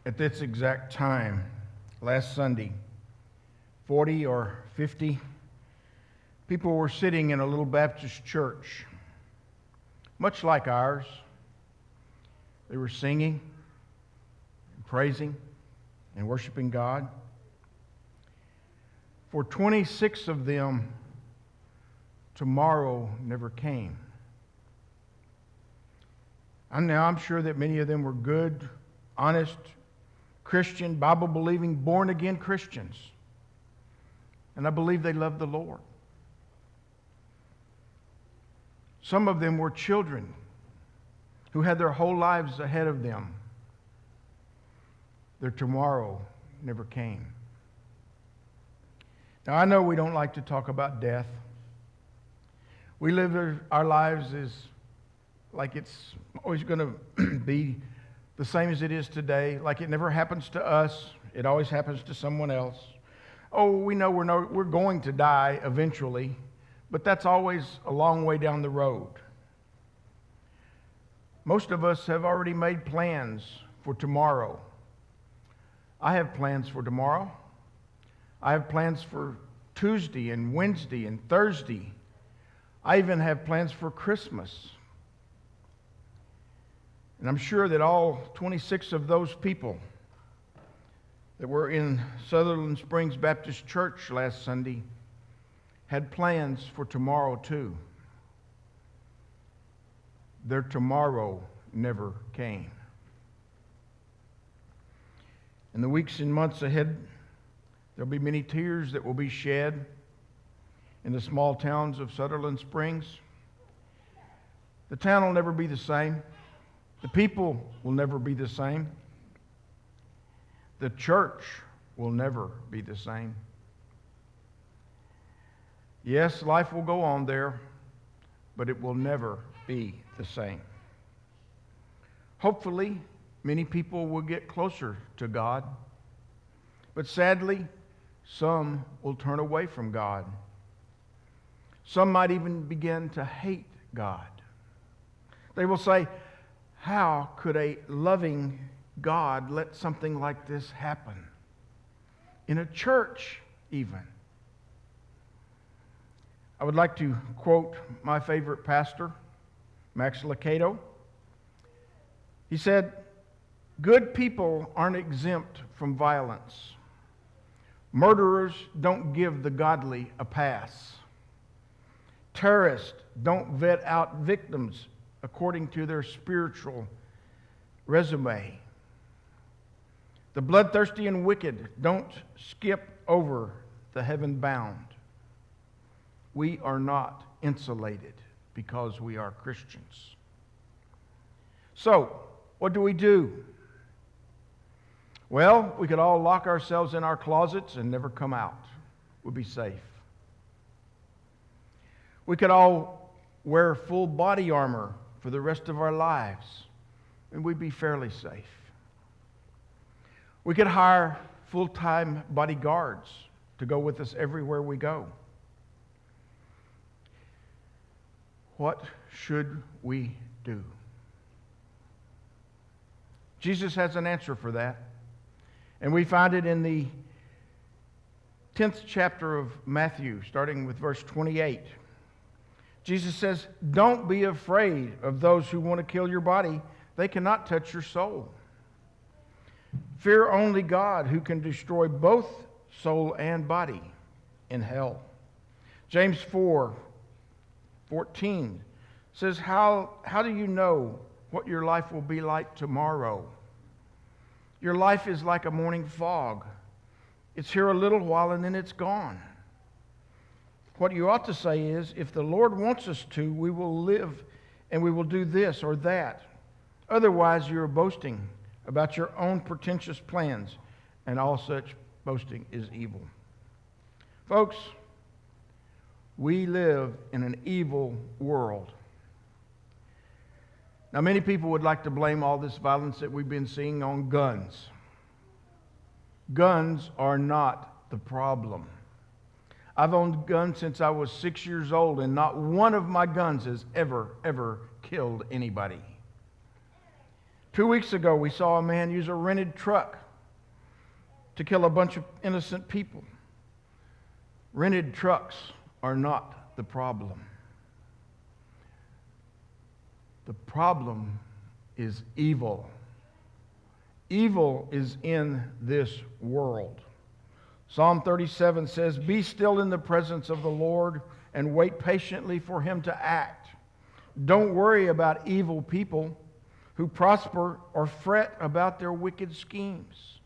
at this exact time, last Sunday, 40 or 50 people were sitting in a little Baptist church, much like ours. They were singing, and praising, and worshiping God. For 26 of them, tomorrow never came. I'm sure that many of them were good, honest, Christian, Bible-believing, born-again Christians. And I believe they loved the Lord. Some of them were children who had their whole lives ahead of them. Their tomorrow never came. Now, I know we don't like to talk about death. We live our lives as like it's always going to be the same as it is today, like it never happens to us. It always happens to someone else. Oh, we know we're going to die eventually, but that's always a long way down the road. Most of us have already made plans for tomorrow. I have plans for tomorrow. I have plans for Tuesday and Wednesday and Thursday. I even have plans for Christmas. And I'm sure that all 26 of those people that were in Sutherland Springs Baptist Church last Sunday had plans for tomorrow too. Their tomorrow never came. In the weeks and months ahead, there'll be many tears that will be shed in the small towns of Sutherland Springs. The town will never be the same. The people will never be the same. The church will never be the same. Yes, life will go on there, but it will never be the same. Hopefully, many people will get closer to God, but sadly, some will turn away from God. Some might even begin to hate God. They will say, how could a loving God let something like this happen? In a church, even. I would like to quote my favorite pastor, Max Lucado. He said, good people aren't exempt from violence. Murderers don't give the godly a pass. Terrorists don't vet out victims according to their spiritual resume. The bloodthirsty and wicked don't skip over the heaven bound. We are not insulated because we are Christians. So, what do? Well, we could all lock ourselves in our closets and never come out. We'd be safe. We could all wear full body armor for the rest of our lives, and we'd be fairly safe. We could hire full-time bodyguards to go with us everywhere we go. What should we do? Jesus has an answer for that, and we find it in the 10th chapter of Matthew, starting with verse 28. Jesus says, don't be afraid of those who want to kill your body. They cannot touch your soul. Fear only God, who can destroy both soul and body in hell. James 4:14 says, how do you know what your life will be like tomorrow? Your life is like a morning fog. It's here a little while and then it's gone. What you ought to say is, if the Lord wants us to, we will live and we will do this or that. Otherwise, you're boasting about your own pretentious plans, and all such boasting is evil. Folks, we live in an evil world. Now, many people would like to blame all this violence that we've been seeing on guns. Guns are not the problem. I've owned guns since I was 6 years old, and not one of my guns has ever killed anybody. 2 weeks ago, we saw a man use a rented truck to kill a bunch of innocent people. Rented trucks are not the problem. The problem is evil. Evil is in this world. Psalm 37 says, "Be still in the presence of the Lord and wait patiently for Him to act." Don't worry about evil people who prosper or fret about their wicked schemes.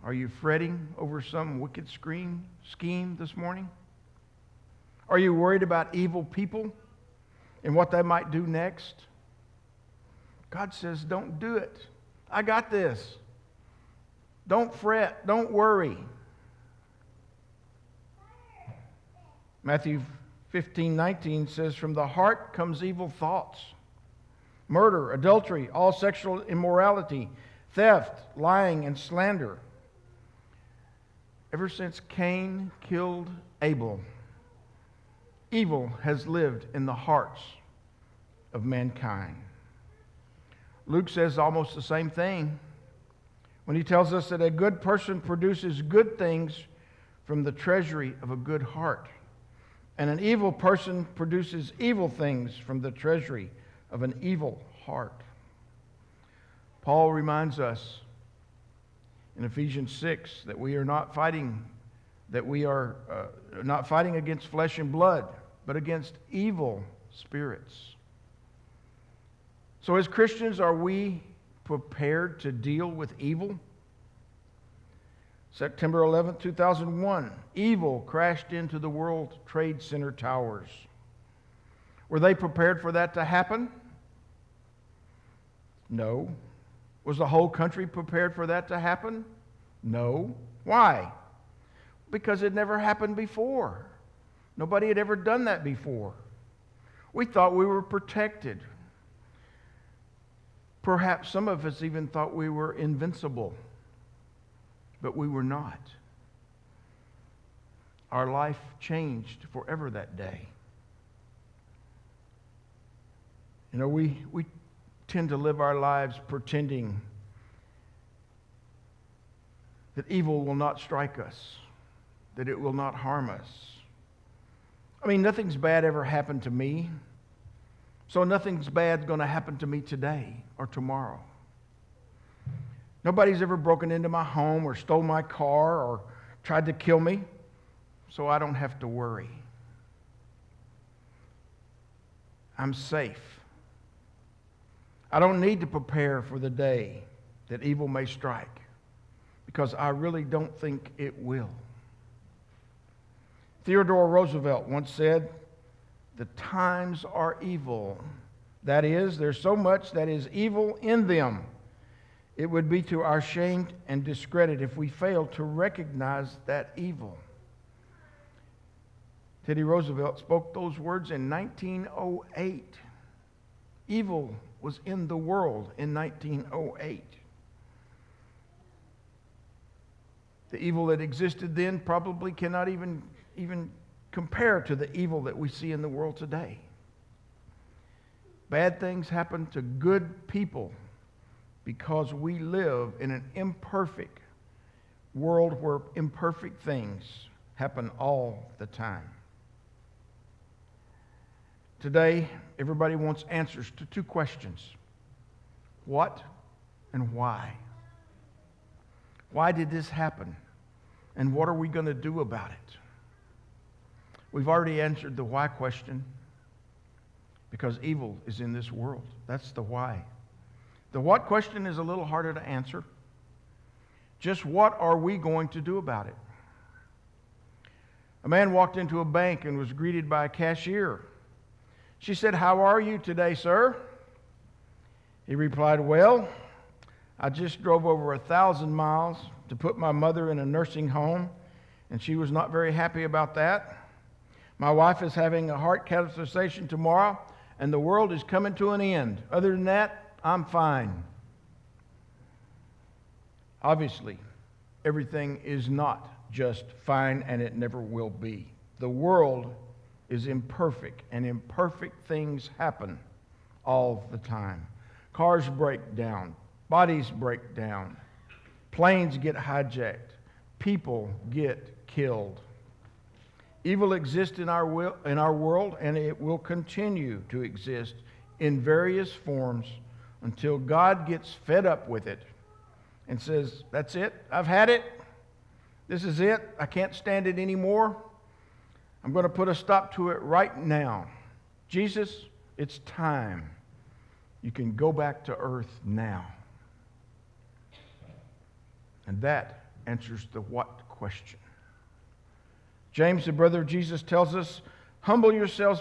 Are you fretting over some wicked scheme this morning? Are you worried about evil people and what they might do next? God says, don't do it. I got this. Don't fret. Don't worry. Matthew 15:19 says, "From the heart comes evil thoughts, murder, adultery, all sexual immorality, theft, lying, and slander." Ever since Cain killed Abel, evil has lived in the hearts of mankind. Luke says almost the same thing when he tells us that a good person produces good things from the treasury of a good heart, and an evil person produces evil things from the treasury of an evil heart. Paul reminds us in Ephesians 6 that we are not fighting against flesh and blood, but against evil spirits. So as Christians, are we prepared to deal with evil? September 11, 2001, evil crashed into the World Trade Center towers. Were they prepared for that to happen? No. Was the whole country prepared for that to happen? No. Why? Because it never happened before. Nobody had ever done that before. We thought we were protected. Perhaps some of us even thought we were invincible, but we were not. Our life changed forever that day. You know, we tend to live our lives pretending that evil will not strike us, that it will not harm us. I mean, nothing's bad ever happened to me, so nothing's bad going to happen to me today or tomorrow. Nobody's ever broken into my home or stole my car or tried to kill me, so I don't have to worry. I'm safe. I don't need to prepare for the day that evil may strike, because I really don't think it will. Theodore Roosevelt once said, "The times are evil. That is, there's so much that is evil in them. It would be to our shame and discredit if we failed to recognize that evil." Teddy Roosevelt spoke those words in 1908. Evil was in the world in 1908. The evil that existed then probably cannot even compare to the evil that we see in the world today. Bad things happen to good people because we live in an imperfect world where imperfect things happen all the time. Today, everybody wants answers to two questions: what and why? Why did this happen? And what are we going to do about it? We've already answered the why question, because evil is in this world. That's the why. The what question is a little harder to answer. Just what are we going to do about it? A man walked into a bank and was greeted by a cashier. She said, "How are you today, sir?" He replied, "Well, I just drove over 1,000 miles to put my mother in a nursing home, and she was not very happy about that. My wife is having a heart catheterization tomorrow, and the world is coming to an end. Other than that, I'm fine." Obviously, everything is not just fine, and it never will be. The world is imperfect, and imperfect things happen all the time. Cars break down. Bodies break down. Planes get hijacked. People get killed. Evil exists in our world, and it will continue to exist in various forms until God gets fed up with it and says, that's it, I've had it, this is it, I can't stand it anymore. I'm going to put a stop to it right now. Jesus, it's time. You can go back to earth now. And that answers the what question. James, the brother of Jesus, tells us, humble yourselves